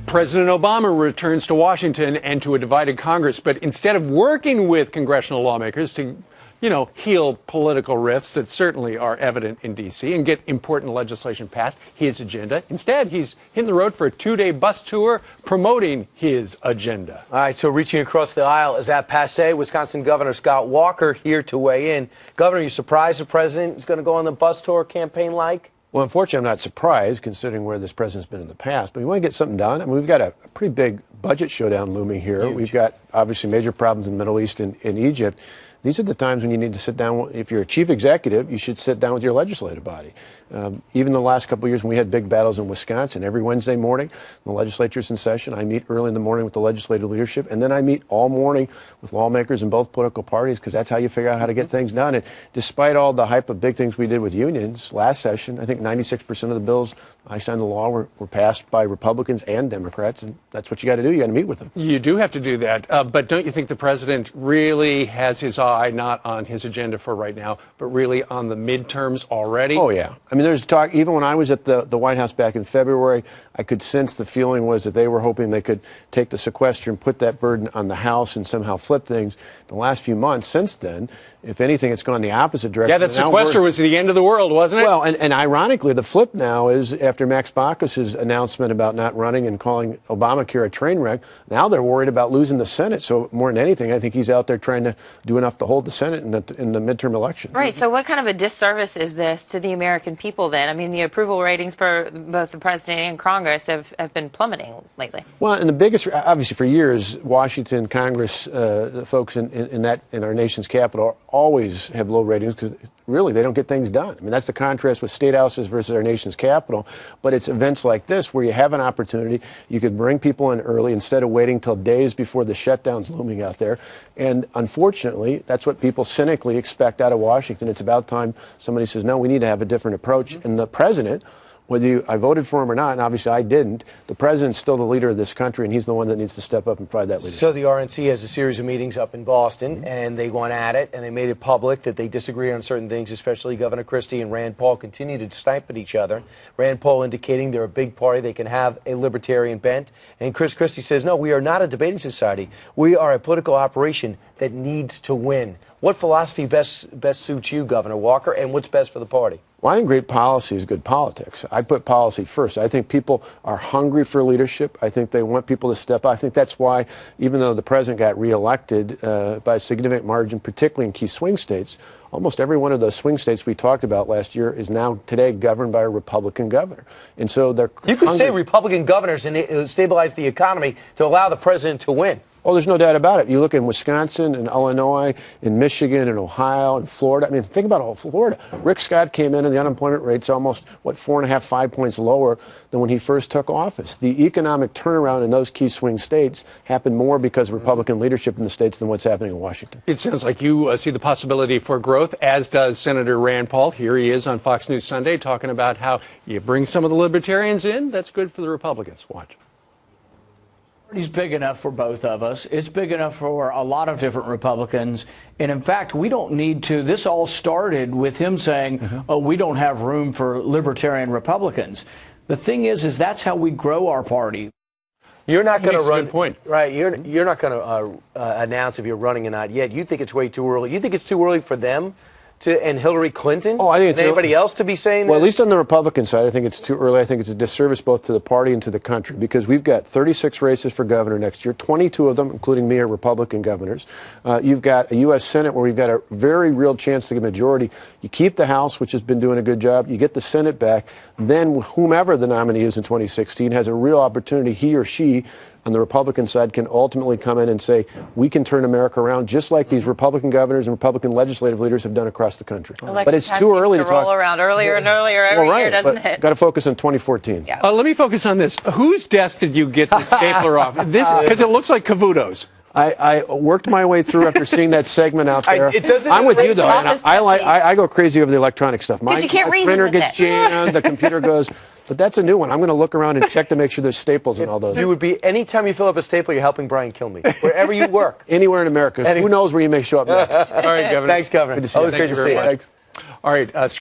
President Obama returns to Washington and to a divided Congress, but instead of working with congressional lawmakers to, heal political rifts that certainly are evident in D.C. and get important legislation passed, his agenda, instead he's hitting the road for a 2-day bus tour promoting his agenda. All right, so reaching across the aisle, is that passé? Wisconsin Governor Scott Walker here to weigh in. Governor, are you surprised the president is going to go on the bus tour campaign like? Well, unfortunately, I'm not surprised, considering where this president's been in the past. But we want to get something done. I mean, we've got a pretty big budget showdown looming here. Huge. We've got, obviously, major problems in the Middle East and in Egypt. These are the times when you need to sit down. If you're a chief executive, you should sit down with your legislative body. Even the last couple of years when we had big battles in Wisconsin, every Wednesday morning, the legislature's in session. I meet early in the morning with the legislative leadership, and then I meet all morning with lawmakers in both political parties, because that's how you figure out how to get things done. And despite all the hype of big things we did with unions last session, I think 96% of the bills I signed the law were passed by Republicans and Democrats, and that's what you got to do. You got to meet with them. You do have to do that, but don't you think the president really has his eye not on his agenda for right now, but really on the midterms already? Oh, yeah. I mean, there's talk, even when I was at the White House back in February, I could sense the feeling was that they were hoping they could take the sequester and put that burden on the House and somehow flip things. The last few months since then, if anything, it's gone the opposite direction. Yeah, that sequester was the end of the world, wasn't it? Well, and ironically, the flip now is after Max Baucus's announcement about not running and calling Obamacare a train wreck, now they're worried about losing the Senate. So more than anything, I think he's out there trying to do enough to hold the Senate in the midterm election. Right. So what kind of a disservice is this to the American people then? I mean, the approval ratings for both the president and Congress have been plummeting lately. Well, and the biggest, obviously for years, Washington, Congress, the folks in our nation's capital always have low ratings because really they don't get things done. I mean, that's the contrast with state houses versus our nation's capital. But it's events like this where you have an opportunity. You could bring people in early instead of waiting till days before the shutdown's looming out there. And unfortunately, that's what people cynically expect out of Washington. It's about time somebody says, no, we need to have a different approach. And the president, whether I voted for him or not, and obviously I didn't, the president's still the leader of this country, and he's the one that needs to step up and provide that leadership. So the RNC has a series of meetings up in Boston, and they went at it, and they made it public that they disagree on certain things, especially Governor Christie and Rand Paul continue to snipe at each other. Rand Paul indicating they're a big party, they can have a libertarian bent, and Chris Christie says, no, we are not a debating society. We are a political operation that needs to win. What philosophy best suits you, Governor Walker, and what's best for the party? Well, I think great policy is good politics. I put policy first. I think people are hungry for leadership. I think they want people to step up. I think that's why, even though the president got reelected by a significant margin, particularly in key swing states, almost every one of those swing states we talked about last year is now today governed by a Republican governor. And so they're You could say Republican governors and stabilize the economy to allow the president to win. Oh, there's no doubt about it. You look in Wisconsin and Illinois, in Michigan and Ohio and Florida. I mean, think about all Florida. Rick Scott came in and the unemployment rate's almost, 4.5, 5 points lower than when he first took office. The economic turnaround in those key swing states happened more because of Republican leadership in the states than what's happening in Washington. It sounds like you see the possibility for growth, as does Senator Rand Paul. Here he is on Fox News Sunday talking about how you bring some of the libertarians in. That's good for the Republicans. Watch. It's big enough for both of us. It's big enough for a lot of different Republicans. And in fact, we don't need to. This all started with him saying, oh, we don't have room for libertarian Republicans. The thing is that's how we grow our party. You're not going to run. A good point. Right. You're not going to announce if you're running or not yet. You think it's way too early. You think it's too early for them and Hillary Clinton? Oh, I think it's anybody else to be saying well, this? At least on the Republican side, I think it's too early. I think it's a disservice both to the party and to the country because we've got 36 races for governor next year. 22 of them, including me, are Republican governors. You've got a U.S. Senate where we've got a very real chance to get a majority. You keep the House, which has been doing a good job. You get the Senate back. Then whomever the nominee is in 2016 has a real opportunity, he or she, on the Republican side, can ultimately come in and say, we can turn America around, just like these Republican governors and Republican legislative leaders have done across the country. But it's too early to talk. Roll around earlier and earlier every year, doesn't it? Got to focus on 2014. Yeah. Let me focus on this. Whose desk did you get the stapler off? This because it looks like Cavuto's. I worked my way through after seeing that segment out there. I'm with you, though. I go crazy over the electronic stuff. Because you can't my reason printer with gets jammed, the computer goes. But that's a new one. I'm going to look around and check to make sure there's staples in all those. You would be, anytime you fill up a staple, you're helping Brian kill me. Wherever you work. Anywhere in America. Who knows where you may show up next. All right, Governor. Thanks, Governor. Good to see you. Always great to see you. All right.